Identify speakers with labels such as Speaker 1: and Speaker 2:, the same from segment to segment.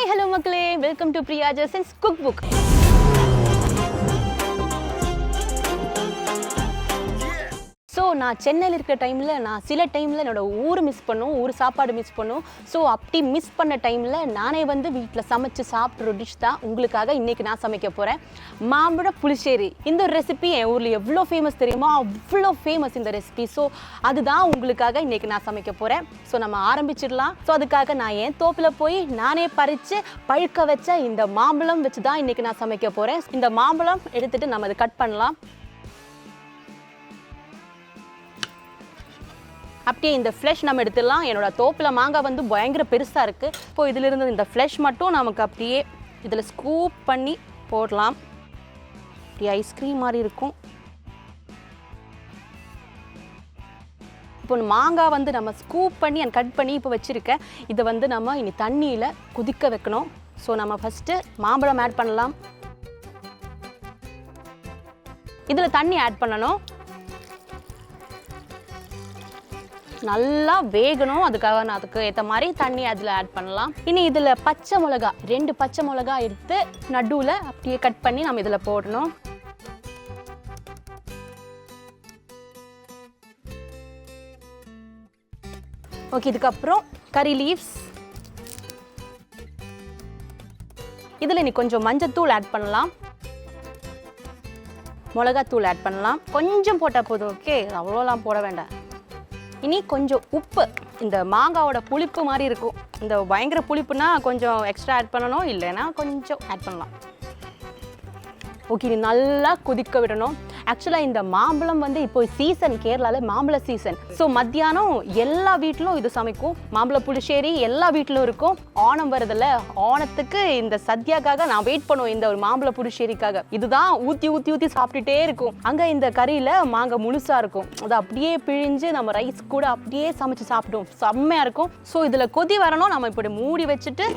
Speaker 1: Hi, hello மக்களே, welcome to Priya Jerson's cookbook. So நான் சென்னையில் இருக்கிற டைமில் நான் சில டைமில் என்னோடய ஊர் மிஸ் பண்ணும், ஊர் சாப்பாடு மிஸ் பண்ணும். ஸோ அப்படி மிஸ் பண்ண டைமில் நானே வந்து வீட்டில் சமைச்சு சாப்பிட்ற டிஷ் தான் உங்களுக்காக இன்றைக்கி நான் சமைக்க போகிறேன். மாம்பழ புளிச்சேரி. இந்த ஒரு ரெசிபி என் ஊரில் எவ்வளோ ஃபேமஸ் தெரியுமா, அவ்வளோ ஃபேமஸ் இந்த ரெசிபி. ஸோ அதுதான் உங்களுக்காக இன்றைக்கி நான் சமைக்க போகிறேன். ஸோ நம்ம ஆரம்பிச்சிடலாம். ஸோ அதுக்காக நான் என் தோப்பில் போய் நானே பறித்து பழுக்க வச்ச இந்த மாம்பழம் வச்சு தான் இன்றைக்கி நான் சமைக்க போகிறேன். இந்த மாம்பழம் எடுத்துகிட்டு நம்ம அதை கட் பண்ணலாம். அப்படியே இந்த ஃப்ளஷ் நம்ம எடுத்துடலாம். என்னோட தோப்பில் மாங்காய் வந்து பயங்கர பெருசாக இருக்குது. இப்போ இதிலிருந்து இந்த ஃப்ளஷ் மட்டும் நமக்கு அப்படியே இதில் ஸ்கூப் பண்ணி போடலாம். அப்படியே ஐஸ்கிரீம் மாதிரி இருக்கும். இப்போ மாங்காய் வந்து நம்ம ஸ்கூப் பண்ணி கட் பண்ணி இப்போ வச்சுருக்கேன். இதை வந்து நம்ம இனி தண்ணியில் குதிக்க வைக்கணும். ஸோ நம்ம ஃபஸ்ட்டு மாம்பழம் ஆட் பண்ணலாம். இதில் தண்ணி ஆட் பண்ணணும். நல்லா வேகணும். அதுக்காக நான் அதுக்கு ஏற்ற மாதிரி தண்ணி அதில் ஆட் பண்ணலாம். இனி இதில் பச்சை மிளகா 2 பச்சை மிளகா எடுத்து நடுவில் அப்படியே கட் பண்ணி நம்ம இதில் போடணும். ஓகே, இதுக்கப்புறம் கறி லீவ்ஸ். இதில் இனி கொஞ்சம் மஞ்சத்தூள் ஆட் பண்ணலாம், மிளகாத்தூள் ஆட் பண்ணலாம். கொஞ்சம் போட்டால் போதும். ஓகே, அவ்வளோலாம் போட வேண்டாம். இனி கொஞ்சம் உப்பு. இந்த மாங்காவோட புளிப்பு மாதிரி இருக்கும். இந்த பயங்கர புளிப்புனா கொஞ்சம் எக்ஸ்ட்ரா ஆட் பண்ணணும், இல்லைன்னா கொஞ்சம் ஆட் பண்ணலாம். ஓகே, இது நல்லா கொதிக்க விடணும். ஆக்சுவலாக இந்த மாம்பழம் வந்து இப்போ சீசன், கேரளாவில் மாம்பழ சீசன். ஸோ மத்தியானம் எல்லா வீட்டிலும் இது சமைக்கும். மாம்பழ புளிச்சேரி எல்லா வீட்டிலும் இருக்கும். ஓணம் வருதில்ல, ஓணத்துக்கு இந்த சத்யாக்காக நான் வெயிட் பண்ணுவேன், இந்த ஒரு மாம்பழ புளிச்சேரிக்காக. இதுதான் ஊற்றி ஊற்றி ஊற்றி சாப்பிட்டுட்டே இருக்கும். அங்கே இந்த கறியில் மாங்காய் முழுசாக இருக்கும். அதை அப்படியே பிழிஞ்சு நம்ம ரைஸ் கூட அப்படியே சமைச்சு சாப்பிடுவோம். செம்மையாக இருக்கும். ஸோ இதில் கொதி வரணும். நம்ம இப்படி மூடி வச்சுட்டு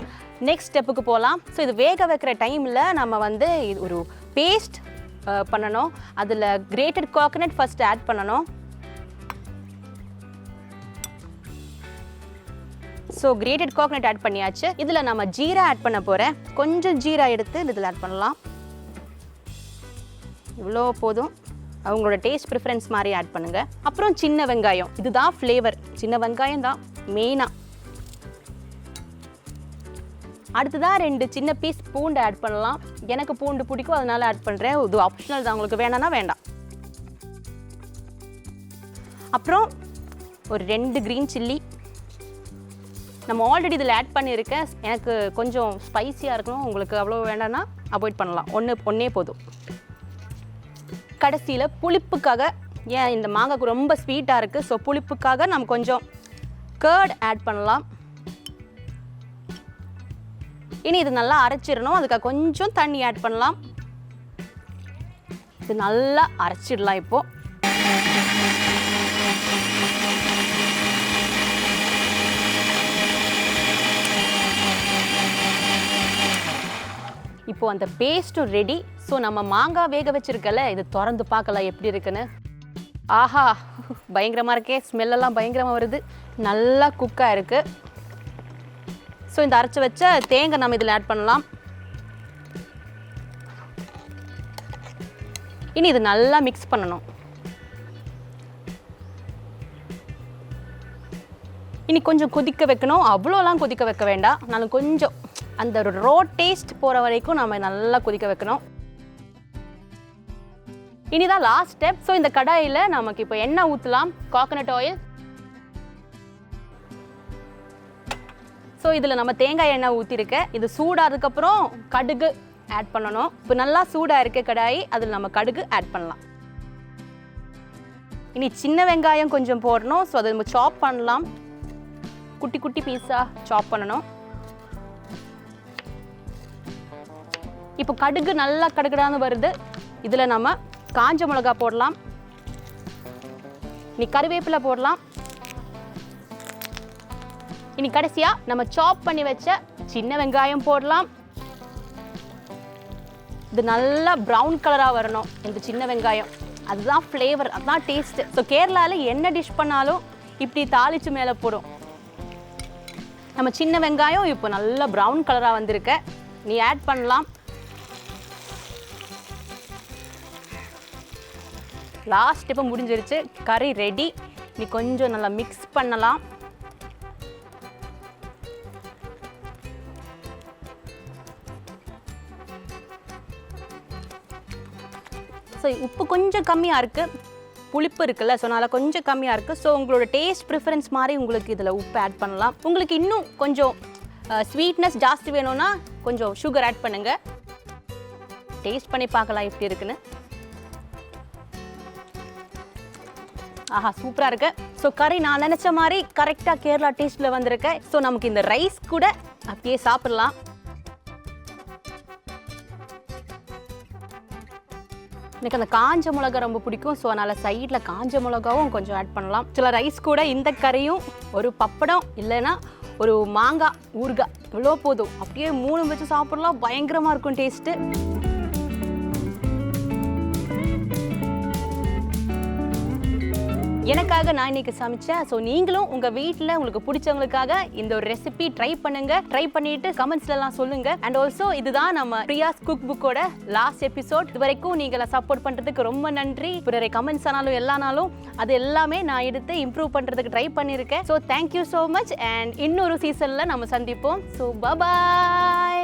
Speaker 1: நெக்ஸ்ட் ஸ்டெப்புக்கு போகலாம். ஸோ இது வேக வைக்கிற டைமில் நம்ம வந்து ஒரு பேஸ்ட் பண்ணணும். அதில் கிரேட்டட் கோகனட் ஃபர்ஸ்ட் ஆட் பண்ணணும். ஸோ கிரேட்டட் கோகனட் ஆட் பண்ணியாச்சு. இதில் நம்ம ஜீரா ஆட் பண்ண போகிறேன். கொஞ்சம் ஜீரா எடுத்து இதில் ஆட் பண்ணலாம். இவ்வளோ போதும். அவங்களோட டேஸ்ட் ப்ரிஃபரன்ஸ் மாதிரி ஆட் பண்ணுங்கள். அப்புறம் சின்ன வெங்காயம். இதுதான் ஃப்ளேவர். சின்ன வெங்காயம் தான் மெயினாக. அடுத்ததாக 2 சின்ன பீஸ் பூண்டு ஆட் பண்ணலாம். எனக்கு பூண்டு பிடிக்கும், அதனால ஆட் பண்ணுறேன். இது ஆப்ஷனல் தான், உங்களுக்கு வேணான்னா வேண்டாம். அப்புறம் ஒரு 2 க்ரீன் சில்லி. நம்ம ஆல்ரெடி இதில் ஆட் பண்ணியிருக்கேன். எனக்கு கொஞ்சம் ஸ்பைஸியாக இருக்கணும், உங்களுக்கு அவ்வளோ வேண்டாம்னா அவாய்ட் பண்ணலாம். ஒன்றே போதும். கடைசியில் புளிப்புக்காக, ஏன் இந்த மாங்காய்க்கு ரொம்ப ஸ்வீட்டாக இருக்குது, ஸோ புளிப்புக்காக நம்ம கொஞ்சம் கர்ட் ஆட் பண்ணலாம். இனி இது நல்லா அரைச்சிடணும். அதுக்காக கொஞ்சம் தண்ணி ஆட் பண்ணலாம். இது நல்லா அரைச்சிடலாம். இப்போ அந்த பேஸ்ட்டும் ரெடி. ஸோ நம்ம மாங்காய் வேக வச்சிருக்கல, இது திறந்து பார்க்கலாம் எப்படி இருக்குன்னு. ஆஹா, பயங்கரமாக இருக்கே. ஸ்மெல்லெல்லாம் பயங்கரமாக வருது. நல்லா குக்காக இருக்குது. ஸோ இந்த அரைச்சி வச்ச தேங்காய் நம்ம இதில் ஆட் பண்ணலாம். இனி இது நல்லா மிக்ஸ் பண்ணணும். இனி கொஞ்சம் கொதிக்க வைக்கணும். அவ்வளோலாம் கொதிக்க வைக்க வேண்டாம். நான் கொஞ்சம் அந்த ரோ டேஸ்ட் போகிற வரைக்கும் நம்ம நல்லா கொதிக்க வைக்கணும். இனிதான் லாஸ்ட் ஸ்டெப். ஸோ இந்த கடாயில் நமக்கு இப்போ எண்ணெய் ஊற்றலாம், கோகனட் ஆயில். ஸோ இதில் நம்ம தேங்காய் எண்ணெய் ஊற்றிருக்கேன். இது சூடானதுக்கப்புறம் கடுகு ஆட் பண்ணணும். இப்போ நல்லா சூடாக இருக்க கடாயி, அதில் நம்ம கடுகு ஆட் பண்ணலாம். இனி சின்ன வெங்காயம் கொஞ்சம் போடணும். ஸோ அதை நம்ம சாப் பண்ணலாம். குட்டி குட்டி பீஸாக சாப் பண்ணணும். இப்போ கடுகு நல்லா கடுகுடான்னு வருது. இதில் நம்ம காஞ்ச மிளகா போடலாம். இனி கருவேப்பிலை போடலாம். இனி கடைசியாக நம்ம சாப் பண்ணி வச்ச சின்ன வெங்காயம் போடலாம். இது நல்லா ப்ரௌன் கலராக வரணும் இந்த சின்ன வெங்காயம். அதுதான் ஃப்ளேவர், அதுதான் டேஸ்ட்டு. ஸோ கேரளாவில் என்ன டிஷ் பண்ணாலும் இப்படி தாளித்து மேலே போடும். நம்ம சின்ன வெங்காயம் இப்போ நல்லா ப்ரௌன் கலராக வந்திருக்க, நீ ஆட் பண்ணலாம். லாஸ்ட் இப்போ முடிஞ்சிருச்சு, கறி ரெடி. நீ கொஞ்சம் நல்லா மிக்ஸ் பண்ணலாம். ஸோ உப்பு கொஞ்சம் கம்மியாக இருக்குது, புளிப்பு இருக்குல்ல, ஸோ அதனால் கொஞ்சம் கம்மியாக இருக்குது. ஸோ உங்களோட டேஸ்ட் ப்ரிஃபரன்ஸ் மாதிரி உங்களுக்கு இதில் உப்பு ஆட் பண்ணலாம். உங்களுக்கு இன்னும் கொஞ்சம் ஸ்வீட்னஸ் ஜாஸ்தி வேணும்னா கொஞ்சம் சுகர் ஆட் பண்ணுங்கள். டேஸ்ட் பண்ணி பார்க்கலாம் எப்படி இருக்குன்னு. ஆஹா, சூப்பராக இருக்கு. ஸோ கறி நான் நினச்ச மாதிரி கரெக்டாக கேரளா டேஸ்ட்டில் வந்திருக்கேன். ஸோ நமக்கு இந்த ரைஸ் கூட அப்படியே சாப்பிட்லாம். எனக்கு அந்த காஞ்ச மிளகா ரொம்ப பிடிக்கும். ஸோ அதனால் சைடில் காஞ்ச மிளகாவும் கொஞ்சம் ஆட் பண்ணலாம். சில ரைஸ் கூட இந்த கறியும் ஒரு பப்படம் இல்லைன்னா ஒரு மாங்காய் ஊறுகாய் இவ்வளோ போதும், அப்படியே 3 வச்சு சாப்பிட்லாம். பயங்கரமாக இருக்கும் டேஸ்ட்டு. எனக்காக நான் இன்னைக்கு சமைச்சேன். ஸோ நீங்களும் உங்கள் வீட்டில் உங்களுக்கு பிடிச்சவங்களுக்காக இந்த ஒரு ரெசிபி ட்ரை பண்ணுங்க. ட்ரை பண்ணிட்டு கமெண்ட்ஸ்லாம் சொல்லுங்க. அண்ட் ஆல்சோ இதுதான் நம்ம பிரியாஸ் குக் புக்கோட லாஸ்ட் எபிசோட். இது வரைக்கும் நீங்களை சப்போர்ட் பண்ணுறதுக்கு ரொம்ப நன்றி. நிறைய கமெண்ட்ஸ் ஆனாலும் எல்லானாலும் அது எல்லாமே நான் எடுத்து இம்ப்ரூவ் பண்ணுறதுக்கு ட்ரை பண்ணியிருக்கேன். So thank you so much. And இன்னொரு சீசனில் நம்ம சந்திப்போம். So bye.